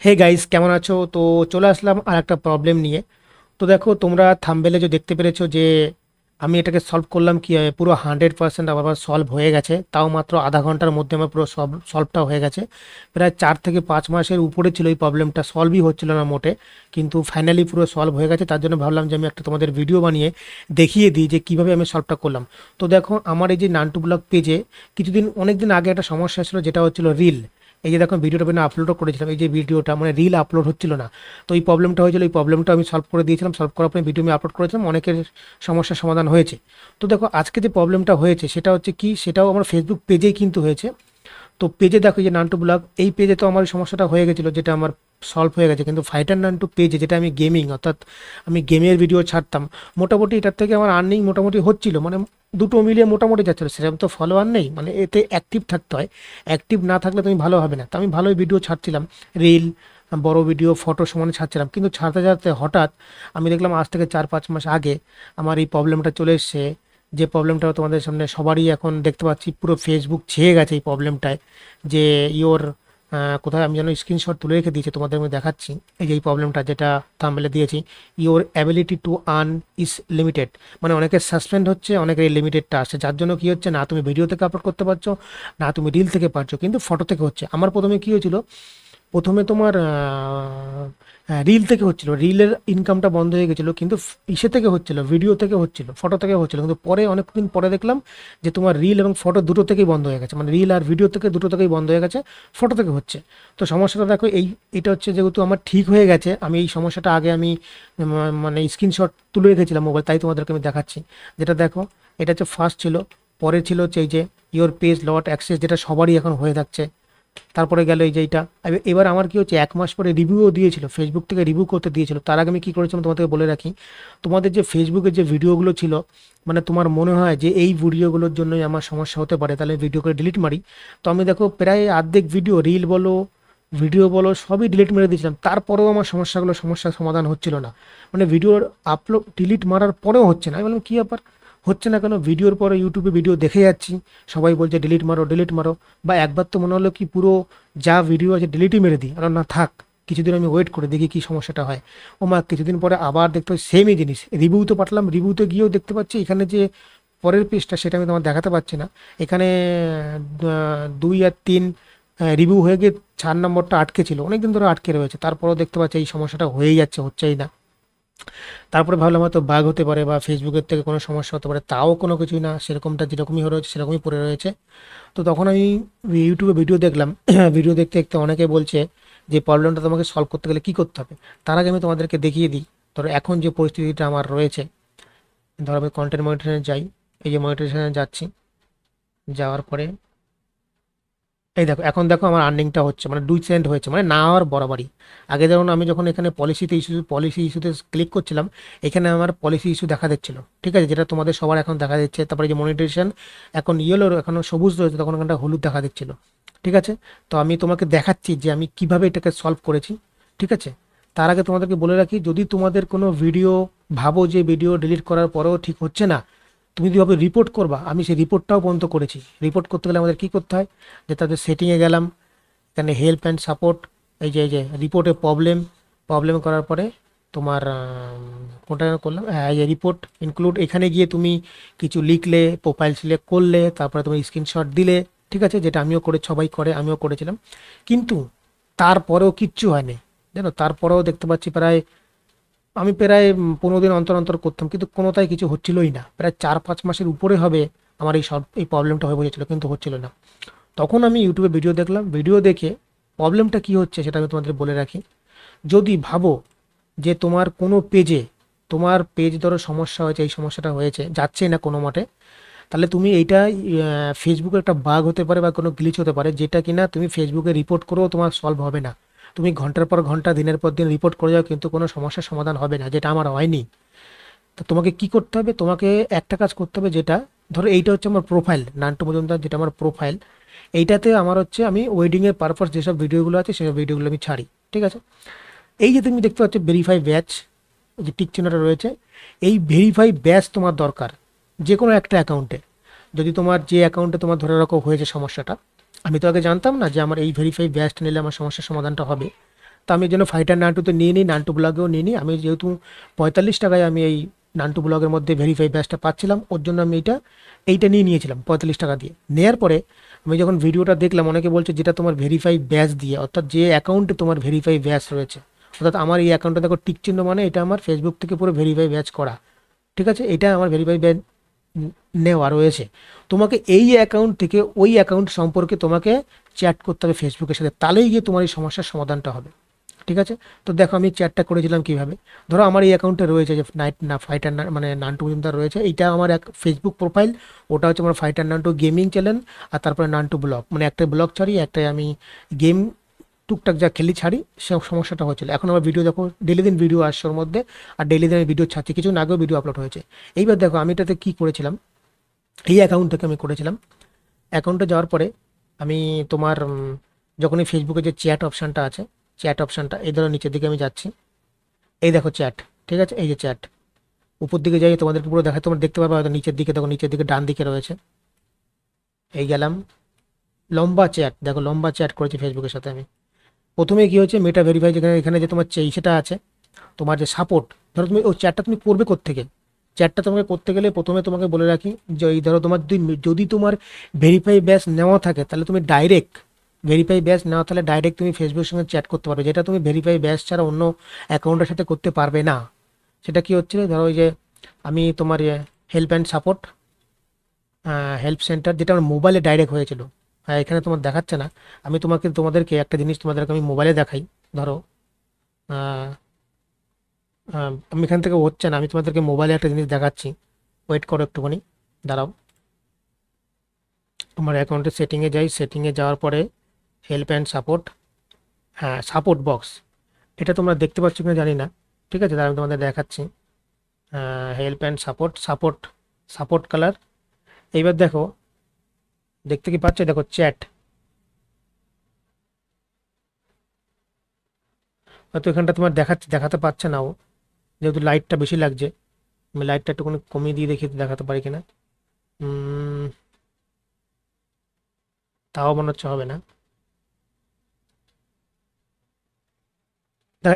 Hey guys, কেমন আছো? তো চলে আসলাম আর একটা প্রবলেম নিয়ে। তো দেখো, তোমরা থাম্বনেলে যে দেখতে পেরেছো যে আমি এটাকে সলভ করলাম কিভাবে, পুরো 100% আবার সলভ হয়ে গেছে, তাও মাত্র আধা ঘন্টার মধ্যে আমার পুরো সলভটা হয়ে গেছে। প্রায় 4 থেকে 5 মাসের উপরে ছিল এই প্রবলেমটা, সলভই হচ্ছিল না মোটে। কিন্তু ফাইনালি পুরো সলভ হয়ে গেছে, তার জন্য ভাবলাম যে আমি একটা তোমাদের ভিডিও বানিয়ে দেখিয়ে দিই যে কিভাবে আমি সলভটা করলাম। তো দেখো, আমার এই যে নান্টু ব্লগ পেজে অনেক দিন আগে একটা সমস্যা ছিল, যেটা হচ্ছিল রিল। এই যে দেখো, ভিডিওটা আমি আপলোডও করেছিলাম, এই যে ভিডিওটা মানে রিল আপলোড হচ্ছিল না। তো এই প্রবলেমটা হয়েছিল, এই প্রবলেমটা আমি সলভ করে দিয়েছিলাম, সলভ করার পরে ভিডিও আমি আপলোড করেছিলাম, অনেকের সমস্যার সমাধান হয়েছে। তো দেখো, আজকে যে প্রবলেমটা হয়েছে সেটা হচ্ছে কি, সেটাও আমার ফেসবুক পেজেই কিন্তু হয়েছে। তো পেজে দেখো, এই যে নান্টু ব্লগ, এই পেজে তো আমার এই সমস্যাটা হয়ে গেছিলো, যেটা আমার সলভ হয়ে গেছে। কিন্তু ফাইটার নান্টু পেজে, যেটা আমি গেমিং, অর্থাৎ আমি গেমের ভিডিও ছাড়তাম, মোটামুটি এটার থেকে আমার আর্নিং মোটামুটি হচ্ছিল, মানে দুটো মিলিয়ে মোটামুটি যাচ্ছিলো। সেরকম তো ফলোয়ার নেই, মানে এতে অ্যাক্টিভ থাকতে হয়, অ্যাক্টিভ না থাকলে তুমি ভালো হবে না। তো আমি ভালোই ভিডিও ছাড়ছিলাম, রিল, বড় ভিডিও, ফটো সমানে ছাড়ছিলাম। কিন্তু ছাড়তে ছাড়তে হঠাৎ আমি দেখলাম আজ থেকে 4-5 মাস আগে আমার এই প্রবলেমটা চলে এসছে। যে প্রবলেমটা তোমাদের সামনে সবারই এখন দেখতে পাচ্ছি, পুরো ফেসবুক ছেয়ে গেছে এই প্রবলেমটায়। যে ইওর কোথায় আমি যেন স্ক্রিনশট তুলে রেখে দিয়েছি, তোমাদের আমি দেখাচ্ছি। এই যে এই প্রবলেমটা যেটা থাম্বনেলে দিয়েছি, your ability to earn is limited. মানে অনেকের সাসপেন্ড হচ্ছে, অনেকের এই লিমিটেডটা আসছে, যার জন্য কি হচ্ছে, না তুমি ভিডিও থেকে আপলোড করতে পারছো, না তুমি রিল থেকে পারছো, কিন্তু ফটো থেকে হচ্ছে। আমার প্রথমে কি হয়েছিল, প্রথমে তোমার রিল থেকে হচ্ছিল, রিলের ইনকামটা বন্ধ হয়ে গেছিলো, কিন্তু ইসে থেকে হচ্ছিল, ভিডিও থেকে হচ্ছিল, ফটো থেকে হচ্ছিল। কিন্তু পরে অনেকদিন পরে দেখলাম যে তোমার রিল এবং ফটো দুটো থেকেই বন্ধ হয়ে গেছে, মানে রিল আর ভিডিও থেকে দুটো থেকেই বন্ধ হয়ে গেছে, ফটো থেকে হচ্ছে। তো সমস্যাটা দেখো, এটা হচ্ছে যেহেতু আমার ঠিক হয়ে গেছে, আমি এই সমস্যাটা আগে আমি মানে স্ক্রিনশট তুলে রেখেছিলাম মোবাইল, তাই তোমাদেরকে আমি দেখাচ্ছি। যেটা দেখো, এটা হচ্ছে ফার্স্ট ছিল, পরে ছিল হচ্ছে এই যে ইওর পেজ লট অ্যাক্সেস, যেটা সবারই এখন হয়ে থাকছে। তারপরে গেল এই যে এইটা। এবার আমার কি হচ্ছে, 1 মাস পরে রিভিউও দিয়েছিল, ফেসবুক থেকে রিভিউ করতে দিয়েছিল। তার আগে আমি কি করেছিলাম তোমাদেরকে বলে রাখি, তোমাদের যে ফেসবুকের যে ভিডিওগুলো ছিল, মানে তোমার মনে হয় যে এই ভিডিওগুলোর জন্যই আমার সমস্যা হতে পারে, তাহলে ভিডিও করে ডিলিট মারি। তো আমি দেখো প্রায় অর্ধেক ভিডিও, রিল বলো, ভিডিও বলো, সবই ডিলিট মেরে দিয়েছিলাম, তারপরেও আমার সমস্যার সমাধান হচ্ছিল না। মানে ভিডিওর আপলোড ডিলিট মারার পরেও হচ্ছে না। আমি বললাম কী ব্যাপার, হচ্ছে না কেন? ভিডিওর পরে ইউটিউবে ভিডিও দেখে যাচ্ছি, সবাই বলছে ডিলিট মারো ডিলিট মারো। বা একবার তো মনে হলো কি, পুরো যা ভিডিও আছে ডিলিটই মেরে দিই, আর না থাক, কিছুদিন আমি ওয়েট করে দেখি কি সমস্যাটা হয়। ও মা, কিছুদিন পরে আবার দেখতে পাচ্ছি সেমই জিনিস। রিভিউ তো পাঠালাম, রিভিউতে গিয়েও দেখতে পাচ্ছি এখানে যে পরের পেজটা, সেটা আমি তোমার দেখাতে পাচ্ছি না। এখানে 2 আর 3 রিভিউ হয়ে গিয়ে 4 নম্বরটা আটকে ছিল, অনেকদিন ধরে আটকে রয়েছে। তারপরেও দেখতে পাচ্ছি এই সমস্যাটা হয়েই যাচ্ছে, হচ্ছেই না। তারপরে ভাবলাম হয়তো বাগ হতে পারে বা ফেসবুকের থেকে কোনো সমস্যা হতে পারে, তাও কোনো কিছুই না, সেরকমটা যেরকমই রয়েছে সেরকমই পড়ে রয়েছে। তো তখন আমি ইউটিউবে ভিডিও দেখলাম ভিডিও দেখতে দেখতে অনেকে বলছে যে প্রবলেমটা তোমাকে সলভ করতে গেলে কী করতে হবে। তার আগে আমি তোমাদেরকে দেখিয়ে দিই। ধরো এখন যে পরিস্থিতিটা আমার রয়েছে, ধরো আমি কন্টেন্ট মনিটরে যাই, এই যে মনিটরেশনে যাচ্ছি, যাওয়ার পরে এই দেখো, এখন দেখো আমার আর্নিংটা হচ্ছে, মানে 2 সেন্ট হয়েছে, মানে না হওয়ার বরাবরই। আগে যেমন আমি যখন এখানে পলিসি ইস্যুতে ক্লিক করছিলাম, এখানে আমার পলিসি ইস্যু দেখা দিচ্ছিল, ঠিক আছে, যেটা তোমাদের সবার এখন দেখা দিচ্ছে। তারপরে যে মনিটাইজেশন এখন ইয়েলো, এখনো সবুজ রয়েছে, তখন এখানটা হলুদ দেখা দিচ্ছিল, ঠিক আছে। তো আমি তোমাকে দেখাচ্ছি যে আমি কিভাবে এটাকে সলভ করেছি, ঠিক আছে। তার আগে তোমাদেরকে বলে রাখি, যদি তোমাদের কোনো ভিডিও ভাবো যে ভিডিও ডিলিট করার পরেও ঠিক হচ্ছে না, তুমি যদি ভাবে রিপোর্ট করবা, আমি সেই রিপোর্টটাও বন্ধ করেছি। রিপোর্ট করতে গেলে আমাদের কী করতে হয়, যে তাদের সেটিংয়ে গেলাম, এখানে হেল্প অ্যান্ড সাপোর্ট, এই যে রিপোর্টে প্রবলেম, প্রবলেম করার পরে তোমার কোনটা করলাম, হ্যাঁ, এই যে রিপোর্ট ইনক্লুড, এখানে গিয়ে তুমি কিছু লিখলে, প্রোফাইল সিলেক্ট করলে, তারপরে তুমি স্ক্রিনশট দিলে, ঠিক আছে, যেটা আমিও করে, সবাই করে, আমিও করেছিলাম। কিন্তু তারপরেও কিচ্ছু হয়নি, জানো। তারপরেও দেখতে পাচ্ছি প্রায় 15 দিন অন্তর অন্তর করতাম, কিন্তু কোনোটাই কিছু হচ্ছিলই না। প্রায় 4-5 মাসের উপরে হবে আমার এই প্রবলেমটা হয়ে বসেছিল, কিন্তু হচ্ছিল না। তখন আমি ইউটিউবে ভিডিও দেখলাম, ভিডিও দেখে প্রবলেমটা কী হচ্ছে সেটা আমি তোমাদের বলে রাখি। যদি ভাবো যে তোমার পেজ ধরো সমস্যা হয়েছে, এই সমস্যাটা হয়েছে, যাচ্ছে না কোনো মতে, তাহলে তুমি এইটা ফেসবুকের একটা বাগ হতে পারে বা কোনো গ্লিচ হতে পারে, যেটা কিনা তুমি ফেসবুকে রিপোর্ট করেও তোমার সলভ হবে না। তুমি ঘন্টার পর ঘন্টা, দিনের পর দিন রিপোর্ট করে যাও, কিন্তু কোনো সমস্যার সমাধান হবে না, যেটা আমার হয়নি। তো তোমাকে কি করতে হবে, তোমাকে একটা কাজ করতে হবে, যেটা ধরো এইটা হচ্ছে আমার প্রোফাইল, নান্টু মজুমদার, যেটা আমার প্রোফাইল। এইটাতে আমার হচ্ছে আমি ওয়েডিংয়ের পারপাস যেসব ভিডিওগুলো আছে সেসব ভিডিওগুলো আমি ছাড়ি, ঠিক আছে। এই যে তুমি দেখতে পাচ্ছ ভেরিফাই ব্যাচ, যে টিক চিহ্নটা রয়েছে, এই ভেরিফাই ব্যাচ তোমার দরকার যে কোনো একটা অ্যাকাউন্টে। যদি তোমার যে অ্যাকাউন্টে তোমার ধরে রাখো হয়েছে সমস্যাটা, আমি তো আগে জানতাম না যে আমার এই ভেরিফাই ব্যাচটা নিলে আমার সমস্যার সমাধানটা হবে। তো আমি এই জন্য ফাইটার নান্টুতে নিয়ে নিই, নান্টু ব্লগেও নিয়ে নিই। আমি যেহেতু 45 টাকায় আমি এই নান্টু ব্লগের মধ্যে ভেরিফাই ব্যাচটা পাচ্ছিলাম, ওর জন্য আমি এইটা নিয়ে নিয়েছিলাম 45 টাকা দিয়ে। নেওয়ার পরে আমি যখন ভিডিওটা দেখলাম, অনেকে বলছে যেটা তোমার ভেরিফাই ব্যাচ দিয়ে, অর্থাৎ যে অ্যাকাউন্টে তোমার ভেরিফাই ব্যাচ রয়েছে, অর্থাৎ আমার এই অ্যাকাউন্টে দেখো টিক চিহ্ন, মানে এটা আমার ফেসবুক থেকে পুরো ভেরিফাই ব্যাচ করা। ঠিক আছে, এটা আমার ভেরিফাই ব্যাচ নেওয়া রয়েছে। তোমাকে এই অ্যাকাউন্ট থেকে ওই অ্যাকাউন্ট সম্পর্কে তোমাকে চ্যাট করতে হবে ফেসবুকের সাথে, তাহলেই গিয়ে তোমার এই সমস্যার সমাধানটা হবে। ঠিক আছে, তো দেখো আমি চ্যাটটা করেছিলাম কিভাবে। ধরো আমার এই অ্যাকাউন্টে রয়েছে যে নাইট না ফাইটার মানে নান্টু মজুমদার রয়েছে, এইটা আমার এক ফেসবুক প্রোফাইল। ওটা হচ্ছে আমার ফাইটার নান্টু গেমিং চ্যানেল। আর তারপরে নান্টু ব্লগ, মানে একটা ব্লগ ছাড়ি, একটাই আমি গেম টুকটাক যা খেলি ছাড়ি। সে সমস্যাটা হচ্ছিল। এখন আমার ভিডিও দেখো ডেলি দিন ভিডিও আসছে ওর মধ্যে, আর ডেলি দিন আমি ভিডিও ছাড়ছি, কিছুদিন আগেও ভিডিও আপলোড হয়েছে। এইবার দেখো আমি এটাতে কী করেছিলাম, এই অ্যাকাউন্ট থেকে আমি করেছিলাম। অ্যাকাউন্টে যাওয়ার পরে আমি তোমার যখনই ফেসবুকে যে চ্যাট অপশানটা আছে, চ্যাট অপশানটা এই ধরো নিচের দিকে আমি যাচ্ছি, এই দেখো চ্যাট। ঠিক আছে, এই যে চ্যাট, উপর দিকে যাই তোমাদেরকে পুরো দেখা, তোমরা দেখতে পারবে হয়তো নিচের দিকে, দেখো নিচের দিকে ডান দিকে রয়েছে। এই গেলাম, লম্বা চ্যাট, দেখো লম্বা চ্যাট করেছি ফেসবুকের সাথে আমি। প্রথমে কি হচ্ছে, মেটা ভেরিফাই, যেখানে এখানে যে তোমার সেটা আছে, তোমার যে সাপোর্ট। ধরো তুমি ওই চ্যাটটা তুমি করবে কোত্থেকে, চ্যাটটা তোমাকে করতে গেলে প্রথমে তোমাকে বলে রাখি যে এই ধরো তোমার যদি তোমার ভেরিফাই ব্যাচ নেওয়া থাকে, তাহলে তুমি ডাইরেক্ট ভেরিফাই ব্যাচ নেওয়া, তাহলে ডাইরেক্ট তুমি ফেসবুকের সঙ্গে চ্যাট করতে পারবে, যেটা তুমি ভেরিফাই ব্যাচ ছাড়া অন্য অ্যাকাউন্টের সাথে করতে পারবে না। সেটা কি হচ্ছে, ধরো ওই যে আমি তোমার help and support, help centre, যেটা আমার মোবাইলে ডাইরেক্ট হয়েছিল। হ্যাঁ, এখানে তোমার দেখাচ্ছে না। আমি তোমাদেরকে একটা জিনিস তোমাদেরকে আমি মোবাইলে দেখাই। ধরো আহ, আমি এখান থেকে হচ্ছে না, আমি তোমাদেরকে মোবাইলে একটা জিনিস দেখাচ্ছি। ওয়েট করো একটুখানি, দাঁড়াও। আমার অ্যাকাউন্টের সেটিংয়ে যাই, সেটিংয়ে যাওয়ার পরে হেল্প অ্যান্ড সাপোর্ট, হ্যাঁ সাপোর্ট বক্স, এটা তোমরা দেখতে পাচ্ছ কিনা জানি না। ঠিক আছে, তাহলে আমি তোমাদের দেখাচ্ছি। Help and support, support, support colour. এইবার দেখো, দেখতে কি পাচ্ছ, দেখো চ্যাট। হয়তো এখানটা তোমার দেখাতে পারছে না ও, যেহেতু লাইটটা বেশি লাগছে। আমি লাইটটা একটুখানি কমিয়ে দিয়ে দেখি দেখাতে পারি কিনা। উম, তাও মনে হচ্ছে হবে না।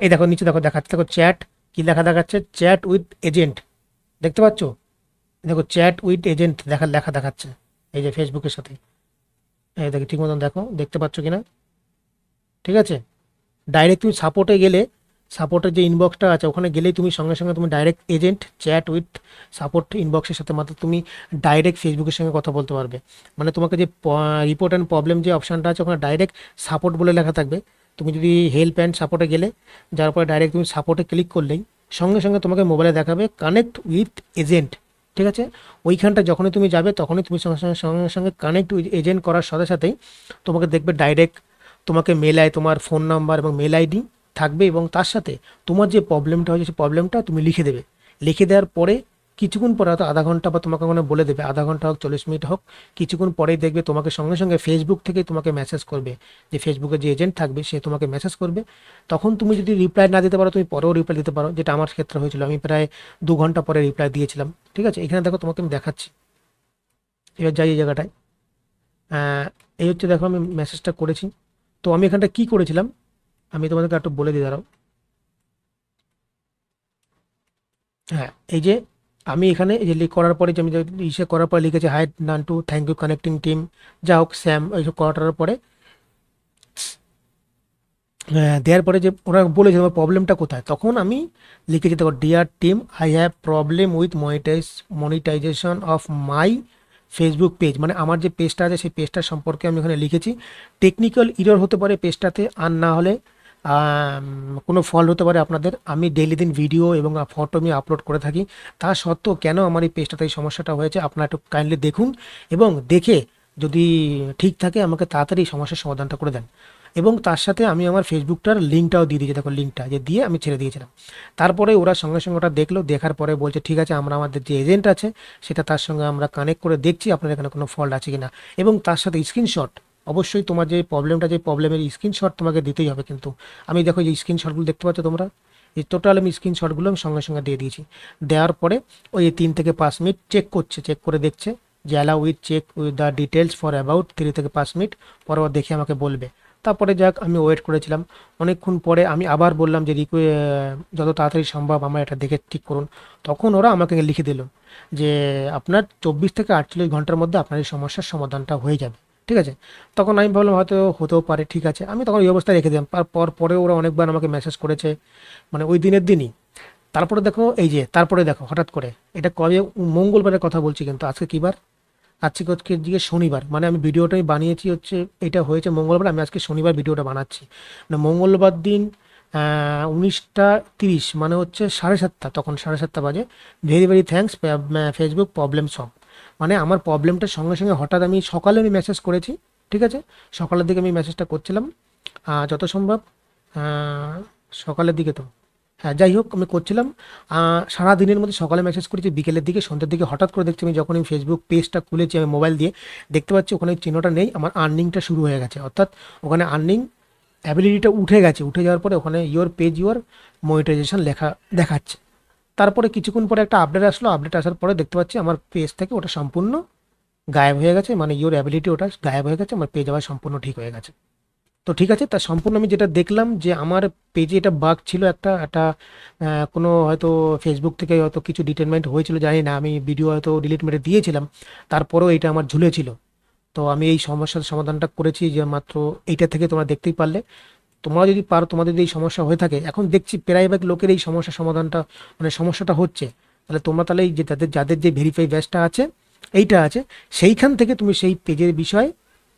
এই দেখো নিচে দেখো দেখাচ্ছে, দেখো চ্যাট, কি লেখা দেখাচ্ছে, চ্যাট উইথ এজেন্ট। দেখতে পাচ্ছ, দেখো চ্যাট উইথ এজেন্ট লেখা দেখাচ্ছে, এই যে ফেসবুকের সাথে। এই দেখো ঠিক মতন দেখো, দেখতে পাচ্ছ কিনা। ঠিক আছে, ডাইরেক্ট তুমি সাপোর্টে গেলে, সাপোর্টের যে ইনবক্সটা আছে ওখানে গেলেই তুমি সঙ্গে সঙ্গে তুমি direct agent chat with support ইনবক্সের সাথে মাত্র তুমি ডাইরেক্ট ফেসবুকের সঙ্গে কথা বলতে পারবে। মানে তোমাকে যে রিপোর্ট অ্যান্ড প্রবলেম যে অপশানটা আছে, ওখানে ডাইরেক্ট সাপোর্ট বলে লেখা থাকবে। তুমি যদি হেল্প অ্যান্ড সাপোর্টে গেলে, যার পরে ডাইরেক্ট তুমি সাপোর্টে ক্লিক করলেই সঙ্গে সঙ্গে তোমাকে মোবাইলে দেখাবে কানেক্ট উইথ এজেন্ট। ঠিক আছে, ওইখানটা যখনই তুমি যাবে তখনই তুমি সঙ্গে সঙ্গে সঙ্গে সঙ্গে কানেক্ট উইথ এজেন্ট করার সাথে সাথেই তোমাকে দেখবে ডাইরেক্ট, তোমাকে মেল আই তোমার ফোন নাম্বার এবং মেল আইডি থাকবে, এবং তার সাথে তোমার যে প্রবলেমটা হয়েছে সেই প্রবলেমটা তুমি লিখে দেবে। লিখে দেওয়ার পরে কিছুক্ষণ পরে, হয়তো আধা ঘন্টা বা তোমাকে ওখানে বলে দেবে, আধা ঘন্টা হোক 40 মিনিট হোক, কিছুক্ষণ পরেই দেখবে তোমাকে সঙ্গে সঙ্গে ফেসবুক থেকেই তোমাকে মেসেজ করবে। যে ফেসবুকে যে এজেন্ট থাকবে সে তোমাকে মেসেজ করবে। তখন তুমি যদি রিপ্লাই না দিতে পারো, তুমি পরেও রিপ্লাই দিতে পারো, যেটা আমার ক্ষেত্রে হয়েছিল। আমি প্রায় 2 ঘন্টা পরে রিপ্লাই দিয়েছিলাম। ঠিক আছে, এখানে দেখো তোমাকে আমি দেখাচ্ছি। এবার যাই এই জায়গাটায়, আহ, এই হচ্ছে দেখো আমি মেসেজটা করেছি। তো আমি এখানটা কি করেছিলাম, আমি তোমাদেরকে একটু বলে দিই, দাঁড়াও। হ্যাঁ, এই যে আমি এখানে এই যে করার পরে, যে আমি যে ইসে করার পরে লিখেছি hi Nantu, thank you connecting team, যা হোক স্যাম, এইসব করার পরে দেওয়ার পরে যে ওরা বলেছে আমার প্রবলেমটা কোথায়, তখন আমি লিখেছি দেখো, dear team, I have problem with monetization of my Facebook page. মানে আমার যে পেজটা আছে সেই পেজটার সম্পর্কে আমি ওখানে লিখেছি। টেকনিক্যাল ইরর হতে পারে পেজটাতে, আর না হলে কোনো ফল্ট হতে পারে আপনাদের। আমি ডেইলি দিন ভিডিও এবং ফটো আমি আপলোড করে থাকি, তা সত্ত্বেও কেন আমার এই পেজটাতে এই সমস্যাটা হয়েছে আপনারা একটু কাইন্ডলি দেখুন, এবং দেখে যদি ঠিক থাকে আমাকে তাড়াতাড়ি এই সমস্যার সমাধানটা করে দেন। এবং তার সাথে আমি আমার ফেসবুকটার লিঙ্কটাও দিয়ে দিয়েছি, দেখো লিঙ্কটা যে দিয়ে আমি ছেড়ে দিয়েছিলাম। তারপরে ওরা সঙ্গে সঙ্গে ওটা দেখলো, দেখার পরে বলছে ঠিক আছে, আমরা আমাদের যে এজেন্ট আছে সেটা তার সঙ্গে আমরা কানেক্ট করে দেখছি আপনার এখানে কোনো ফল্ট আছে কিনা, এবং তার সাথে স্ক্রিনশট। অবশ্যই তোমার যে প্রবলেমটা, যে প্রবলেমের স্ক্রিনশট তোমাকে দিতেই হবে কিন্তু। আমি দেখো এই স্ক্রিনশটগুলো দেখতে পাচ্ছ তোমরা, এই টোটাল আমি স্ক্রিনশটগুলো আমি সঙ্গে সঙ্গে দিয়ে দিয়েছি। দেওয়ার পরে ওই 3 থেকে 5 মিনিট চেক করছে, চেক করে দেখছে যে allow with check with the details for about 3 থেকে 5 মিনিট পরে ও দেখে আমাকে বলবে। তারপরে যাক আমি ওয়েট করেছিলাম। অনেকক্ষণ পরে আমি আবার বললাম যে যত তাড়াতাড়ি সম্ভব আমার এটা দেখে ঠিক করুন। তখন ওরা আমাকে লিখে দিল যে আপনার 24 থেকে 48 ঘন্টার মধ্যে আপনার এই সমস্যার সমাধানটা হয়ে যাবে। ঠিক আছে? তখন আমি ভাবলাম হয়তো হতেও পারে, ঠিক আছে। আমি তখন এই অবস্থায় রেখে দিলাম। পরে ওরা অনেকবার আমাকে মেসেজ করেছে, মানে ওই দিনের দিনই। তারপরে দেখো এই যে তারপরে দেখো হঠাৎ করে এটা কবে, মঙ্গলবারের কথা বলছি, কিন্তু আজকে কি বার? আজকে দিকে শনিবার, মানে আমি ভিডিওটাই বানিয়েছি হচ্ছে, এটা হয়েছে মঙ্গলবার, আমি আজকে শনিবার ভিডিওটা বানাচ্ছি। মানে মঙ্গলবার দিন 19টা 30, মানে হচ্ছে 7:30, তখন 7:30 বাজে। Very very thanks Facebook problem solve. মানে আমার প্রবলেমটা সঙ্গে সঙ্গে হঠাৎ আমি সকালে আমি মেসেজ করেছি। ঠিক আছে? সকালের দিকে আমি মেসেজটা করছিলাম, যত সম্ভব আহ, সকালের দিকে তো, হ্যাঁ যাই হোক আমি করছিলাম। সারা দিনের মধ্যে সকালে মেসেজ করেছি, বিকেলের দিকে সন্ধ্যের দিকে হঠাৎ করে দেখছি আমি, যখন আমি ফেসবুক পেজটা খুলেছি আমি মোবাইল দিয়ে, দেখতে পাচ্ছি ওখানে ওই চিহ্নটা নেই, আমার আর্নিংটা শুরু হয়ে গেছে। অর্থাৎ ওখানে আর্নিং অ্যাবিলিটিটা উঠে গেছে। উঠে যাওয়ার পরে ওখানে ইওর পেজ ইওর মনিটাইজেশন লেখা দেখাচ্ছে। তারপরে কিছুক্ষণ পরে একটা আপডেট আসলো, আপডেট আসার পরে দেখতে পাচ্ছি আমার পেজ থেকে ওটা সম্পূর্ণ গায়েব হয়ে গেছে, মানে ইওর অ্যাবিলিটি ওটা গায়েব হয়ে গেছে, আমার পেজ আবার সম্পূর্ণ ঠিক হয়ে গেছে। তো ঠিক আছে, তা সম্পূর্ণ আমি যেটা দেখলাম যে আমার পেজে এটা বাগ ছিল, একটা একটা কোনো হয়তো ফেসবুক থেকে হয়তো কিছু ডিটেলমেন্ট হয়েছিল জানি না, আমি ভিডিও হয়তো ডিলিট মেরে দিয়েছিলাম, তারপরেও এটা আমার ঝুলেছিল। তো আমি এই সমস্যার সমাধানটা করেছি যে মাত্র এইটা থেকে তোমরা দেখতেই পারলে। তোমরা যদি পারো, তোমাদের যদি এই সমস্যা হয়ে থাকে, এখন দেখছি প্রায়ভাগ লোকের এই সমস্যার সমাধানটা, মানে সমস্যাটা হচ্ছে, তাহলে তোমরা তাহলে এই যে যাদের যাদের যে ভেরিফাই ব্যাচটা আছে, এইটা আছে, সেইখান থেকে তুমি সেই পেজের বিষয়ে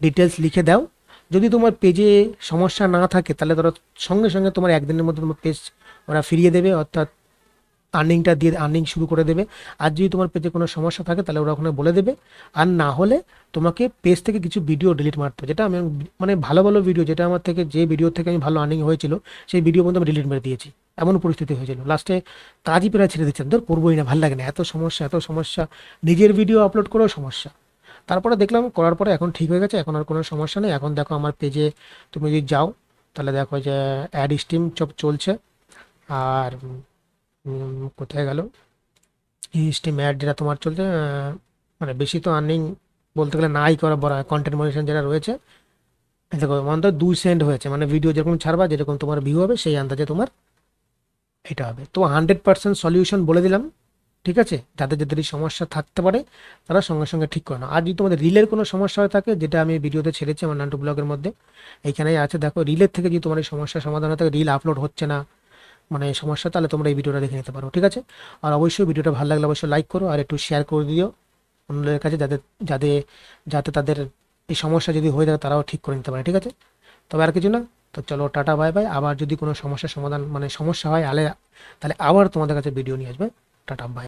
ডিটেলস লিখে দাও। যদি তোমার পেজে সমস্যা না থাকে তাহলে ধরো সঙ্গে সঙ্গে তোমার একদিনের মধ্যে তোমার পেজ ওরা ফিরিয়ে দেবে, অর্থাৎ আর্নিংটা দিয়ে আর্নিং শুরু করে দেবে। আর যদি তোমার পেজে কোনো সমস্যা থাকে তাহলে ওরা ওখানে বলে দেবে। আর না হলে তোমাকে পেজ থেকে কিছু ভিডিও ডিলিট মারতে হবে, যেটা আমি মানে ভালো ভালো ভিডিও, যেটা আমার থেকে যে ভিডিও থেকে আমি ভালো আর্নিং হয়েছিল, সেই ভিডিও পর্যন্ত আমি ডিলিট মেরে দিয়েছি। এমন পরিস্থিতি হয়েছিল, লাস্টে কাজই প্রায় ছেড়ে দিচ্ছেন, ধর করবোই না, ভালো লাগে না, এত সমস্যা এত সমস্যা, নিজের ভিডিও আপলোড করেও সমস্যা। তারপরে দেখলাম করার পরে এখন ঠিক হয়ে গেছে, এখন আর কোনো সমস্যা নেই। এখন দেখো আমার পেজে তুমি যদি যাও তাহলে দেখো যে অ্যাড স্ট্রিম চলছে। আর কোথায় গেল স্ট্রিম অ্যাড, যেটা তোমার চলছে, মানে বেশি তো আর্নিং বলতে গেলে নাই করা, বড় কন্টেন্ট মনিটাইজেশন যেটা রয়েছে, এই দেখো অন্তত 2 সেন্ট হয়েছে, মানে ভিডিও যেরকম ছাড়বা যেরকম তোমার ভিউ হবে সেই আন্দাজে তোমার এটা হবে। তো 100% সলিউশন বলে দিলাম। ঠিক আছে? যাদের যাদের এই সমস্যা থাকতে পারে তারা সঙ্গে সঙ্গে ঠিক করে না। আর যদি তোমাদের রিলের কোনো সমস্যা হয়ে থাকে, যেটা আমি ভিডিওতে ছেড়েছি আমার নান্টু ব্লগের মধ্যে, এইখানেই আছে দেখো, রিলের থেকে যদি তোমার এই সমস্যার সমাধান হয়ে থাকে, রিল আপলোড হচ্ছে না, মানে এই সমস্যা, তাহলে তোমরা এই ভিডিওটা দেখে নিতে পারো। ঠিক আছে? আর অবশ্যই ভিডিওটা ভালো লাগলে অবশ্যই লাইক করো, আর একটু শেয়ার করে দিও অন্যদের কাছে, যাদের যাদের যাতে তাদের এই সমস্যা যদি হয়ে থাকে তারাও ঠিক করে নিতে পারে। ঠিক আছে? তবে আর কিছু না। তো চলো টাটা বাই বাই। আবার যদি কোনো সমস্যার সমাধান মানে সমস্যা হয় তাহলে আবার তোমাদের কাছে ভিডিও নিয়ে আসবে। Tata bye.